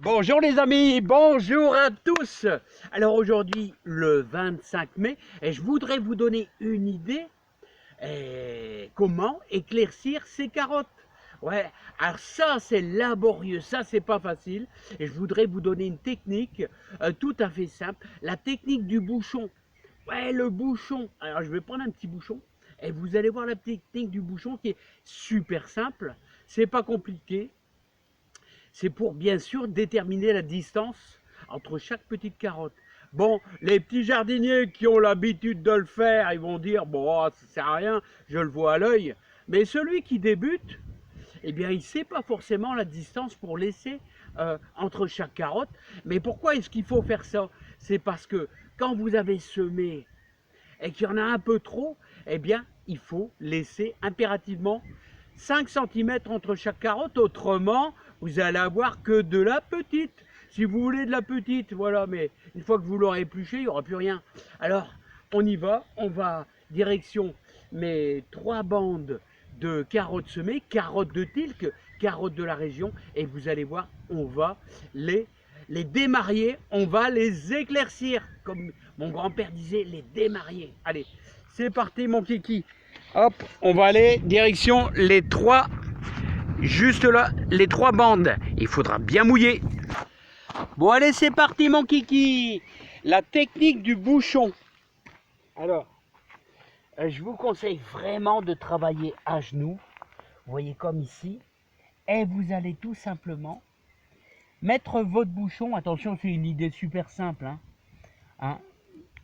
Bonjour les amis, bonjour à tous. Alors aujourd'hui le 25 mai et je voudrais vous donner une idée comment éclaircir ces carottes. Ouais, alors ça c'est laborieux, ça c'est pas facile et je voudrais vous donner une technique tout à fait simple, la technique du bouchon. Ouais, le bouchon. Alors je vais prendre un petit bouchon et vous allez voir la technique du bouchon qui est super simple, c'est pas compliqué. C'est pour bien sûr déterminer la distance entre chaque petite carotte. Bon, les petits jardiniers qui ont l'habitude de le faire, ils vont dire, bon, ça sert à rien, je le vois à l'œil. Mais celui qui débute, eh bien, il ne sait pas forcément la distance pour laisser entre chaque carotte. Mais pourquoi est-ce qu'il faut faire ça? C'est parce que quand vous avez semé et qu'il y en a un peu trop, eh bien, il faut laisser impérativement 5 cm entre chaque carotte, autrement, vous allez avoir que de la petite. Si vous voulez de la petite, voilà, mais une fois que vous l'aurez épluché, il n'y aura plus rien. Alors, on y va, on va direction mes 3 bandes de carottes semées, carottes de Tilque, carottes de la région, et vous allez voir, on va les démarier, on va les éclaircir, comme mon grand-père disait, les démarier. Allez, c'est parti mon kiki. Hop, on va aller direction les 3, juste là, les 3 bandes. Il faudra bien mouiller. Bon allez, c'est parti mon kiki. La technique du bouchon. Alors, je vous conseille vraiment de travailler à genoux. Vous voyez comme ici. Et vous allez tout simplement mettre votre bouchon. Attention, c'est une idée super simple.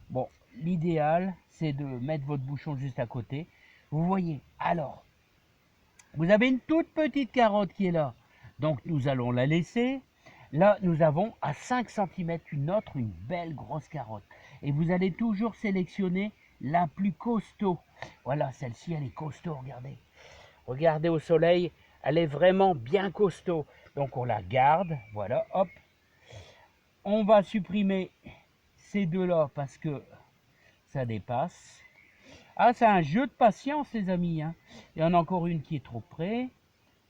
Bon, l'idéal, c'est de mettre votre bouchon juste à côté. Vous voyez, alors, vous avez une toute petite carotte qui est là. Donc, nous allons la laisser. Là, nous avons à 5 cm une belle grosse carotte. Et vous allez toujours sélectionner la plus costaud. Voilà, celle-ci, elle est costaud, regardez. Regardez au soleil, elle est vraiment bien costaud. Donc, on la garde, voilà, hop. On va supprimer ces deux-là parce que ça dépasse. Ah, c'est un jeu de patience, les amis. Il y en a encore une qui est trop près.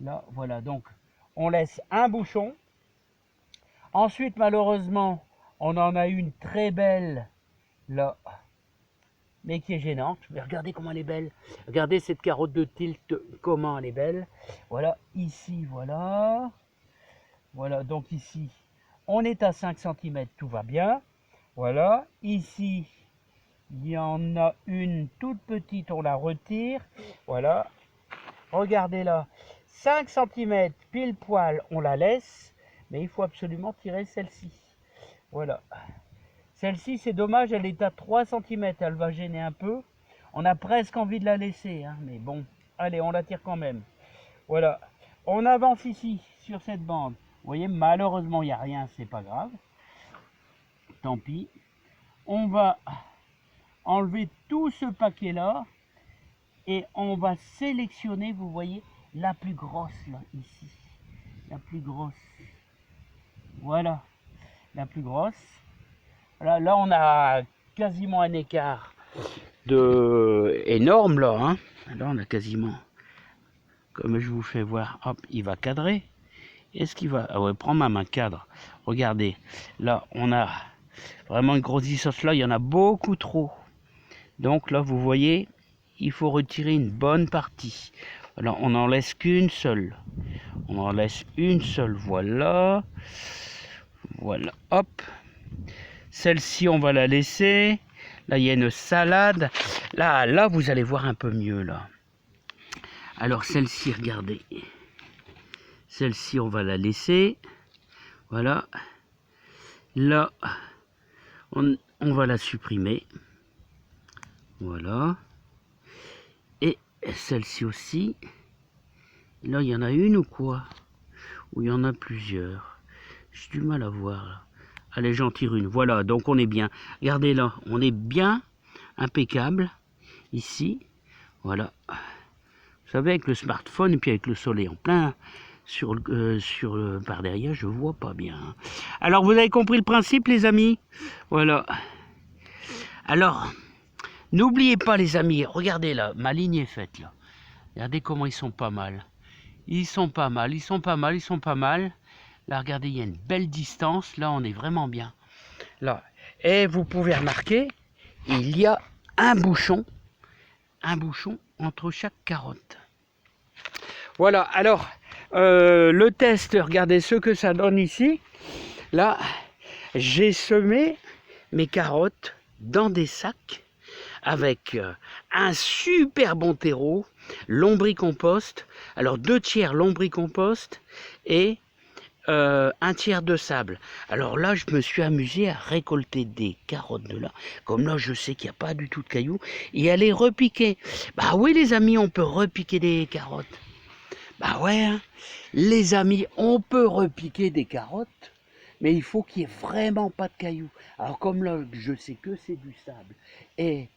Là, voilà. Donc, on laisse un bouchon. Ensuite, malheureusement, on en a une très belle, là, mais qui est gênante. Mais regardez comment elle est belle. Regardez cette carotte de Tilque, comment elle est belle. Voilà, ici, voilà. Voilà, donc ici, on est à 5 cm, tout va bien. Voilà, ici, il y en a une toute petite, on la retire. Voilà. Regardez là. 5 cm pile poil, on la laisse. Mais il faut absolument tirer celle-ci. Voilà. Celle-ci, c'est dommage, elle est à 3 cm. Elle va gêner un peu. On a presque envie de la laisser. Mais bon, allez, on la tire quand même. Voilà. On avance ici, sur cette bande. Vous voyez, malheureusement, il n'y a rien, c'est pas grave. Tant pis. On va enlever tout ce paquet là et on va sélectionner, vous voyez, la plus grosse là, ici, la plus grosse, voilà, la plus grosse. Là on a quasiment un écart de énorme là, là on a quasiment, comme je vous fais voir, hop, il va cadrer. Est-ce qu'il va, ah ouais, prends ma main, cadre, regardez, là on a vraiment une grosse distance, là il y en a beaucoup trop. Donc là, vous voyez, il faut retirer une bonne partie. Alors, on n'en laisse qu'une seule. On en laisse une seule, voilà. Voilà, hop. Celle-ci, on va la laisser. Là, il y a une salade. Là, vous allez voir un peu mieux, là. Alors, celle-ci, regardez. Celle-ci, on va la laisser. Voilà. Là, on va la supprimer. Voilà. Et celle-ci aussi. Là, il y en a une ou quoi? Ou il y en a plusieurs? J'ai du mal à voir. Là. Allez, j'en tire une. Voilà, donc on est bien. Regardez là, on est bien impeccable. Ici. Voilà. Vous savez, avec le smartphone et puis avec le soleil en plein par derrière, je vois pas bien. Alors, vous avez compris le principe, les amis? Voilà. Alors... N'oubliez pas les amis, regardez là, ma ligne est faite là. Regardez comment ils sont pas mal. Ils sont pas mal, ils sont pas mal, ils sont pas mal. Là, regardez, il y a une belle distance. Là, on est vraiment bien. Là. Et vous pouvez remarquer, il y a un bouchon entre chaque carotte. Voilà, alors, le test, regardez ce que ça donne ici. Là, j'ai semé mes carottes dans des sacs avec un super bon terreau, lombricompost. Alors 2/3 lombricompost et 1/3 de sable. Alors là, je me suis amusé à récolter des carottes de là. Comme là, je sais qu'il n'y a pas du tout de cailloux. Et à les repiquer. Bah oui, les amis, on peut repiquer des carottes. Bah ouais, hein. Les amis, on peut repiquer des carottes. Mais il faut qu'il n'y ait vraiment pas de cailloux. Alors comme là, je sais que c'est du sable et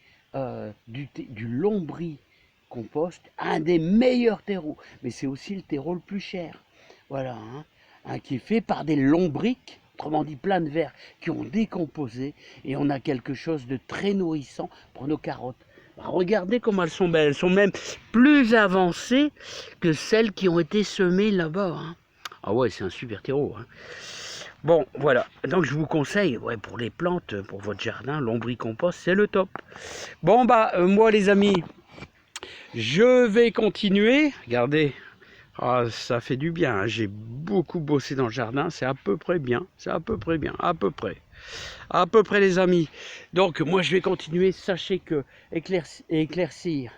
du lombricompost, un des meilleurs terreaux. Mais c'est aussi le terreau le plus cher. Voilà, hein, qui est fait par des lombrics, autrement dit plein de vers, qui ont décomposé. Et on a quelque chose de très nourrissant pour nos carottes. Bah, regardez comment elles sont belles. Elles sont même plus avancées que celles qui ont été semées là-bas. Hein. Ah ouais, c'est un super terreau. Hein. Bon, voilà. Donc, je vous conseille, ouais, pour les plantes, pour votre jardin, lombricompost, c'est le top. Bon, bah, moi, les amis, je vais continuer. Regardez, ah, ça fait du bien. Hein. J'ai beaucoup bossé dans le jardin. C'est à peu près bien. C'est à peu près bien. À peu près. À peu près, les amis. Donc, moi, je vais continuer. Sachez que éclaircir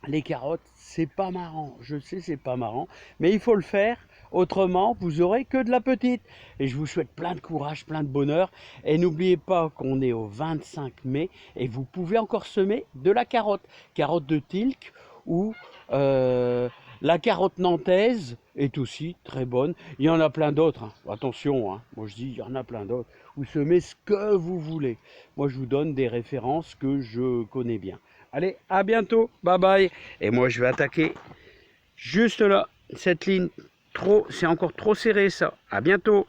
les carottes, c'est pas marrant. Je sais, c'est pas marrant. Mais il faut le faire. Autrement, vous aurez que de la petite. Et je vous souhaite plein de courage, plein de bonheur. Et n'oubliez pas qu'on est au 25 mai et vous pouvez encore semer de la carotte. Carotte de Tilk ou la carotte nantaise est aussi très bonne. Il y en a plein d'autres. Hein. Attention, hein. Moi je dis, il y en a plein d'autres. Vous semez ce que vous voulez. Moi je vous donne des références que je connais bien. Allez, à bientôt. Bye bye. Et moi je vais attaquer juste là, cette ligne. C'est encore trop serré ça. À bientôt.